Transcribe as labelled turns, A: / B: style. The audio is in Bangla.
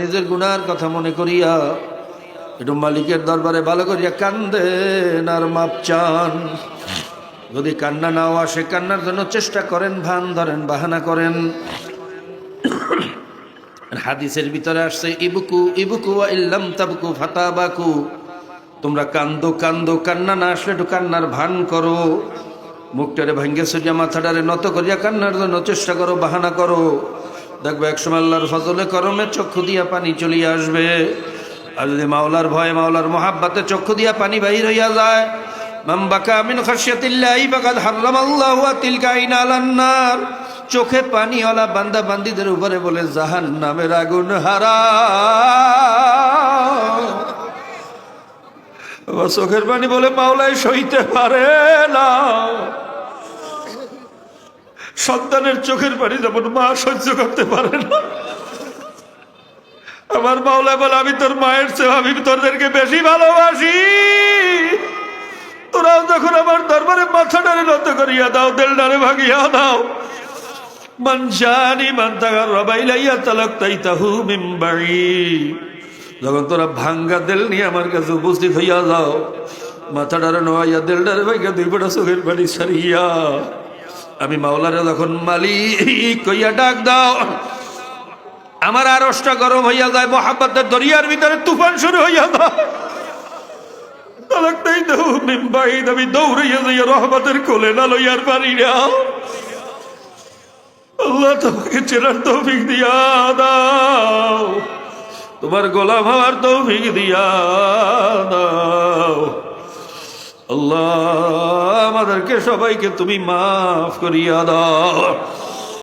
A: নিজের গুনার কথা মনে করিয়া একটু মালিকের দরবারে ভালো করিয়া কান্দেন আর মাপ চান। যদি কান্না নাও আসে, কান্নার জন্য চেষ্টা করেন, ভান ধরেন, বাহানা করেন। হাদিসের ভিতরে আসছে ইবুকু ইবুকু ওয়া ইল্লাম তাবকু ফাতাবাকু, তোমরা কান্দো কান্দো, কান্না না আসলে একটু কান্নার ভান করো। মুখটারে ভাঙ্গে সরিয়া মাথাটারে নত করিয়া কান্নার জন্য চেষ্টা করো, বাহানা করো। দেখবে একসময় আল্লাহর ফজলে করমে চক্ষু দিয়া পানি চলিয়া আসবে। আর যদি মাওলার ভয়ে, মাওলার মোহাব্বতে চক্ষু দিয়া পানি বাহির হইয়া যায়, মান বাকা মিন খাশিয়াতিল্লাহি ফাকাদ হারামাল্লাহু তিলকা আইনা আলান নার, চোখে পানিওয়ালা বান্দা বান্দীদের উপরে বলে জাহান্নামের আগুন হারাম। চোখের পানি বলে মাওলাই সইতে পারে না। সন্তানের চোখের পানি যেমন মা সহ্য করতে পারে না, আমার মাওলা বলে আমি তোর মায়ের চেয়ে আমি তোদেরকে বেশি ভালোবাসি। তোরাও যখন আমার দরবারে মাথাটারে নত করিয়া দাও, দেলটারে ভাগিয়া দাও, মানশানি মানতাগার রবাইলাইয়া তালাক্তাইতাহু মিন বাঈদ, যখন তোরা ভাঙ্গা দেল নিয়ে আমার কাছে উপস্থিত হইয়া যাও, মাথাটারে নোয়াইয়া দেলটারে ভাইয়া দুই ফোঁটা চোখের পানি ছাড়িয়া আমি মাওলারে যখন মালিক কইয়া ডাক দাও, আমার আরশটা গরম হইয়া যায়, মোহাব্বতের দরিয়ার ভিতরে তুফান শুরু হইয়া যায়। তালাক্তাইতাহু মিন বাঈদ, আমি দৌড়াইয়া যাইয়া রহমতের কোলে না লইয়ার পারি না। আল্লাহ তোমাকে চেনার তৌফিক দিয়া দাও, তোমার গোলাম হওয়ার তৌফিক দিয়া দাও। আল্লাহ আমাদেরকে সবাইকে তুমি মাফ করিয়া দাও।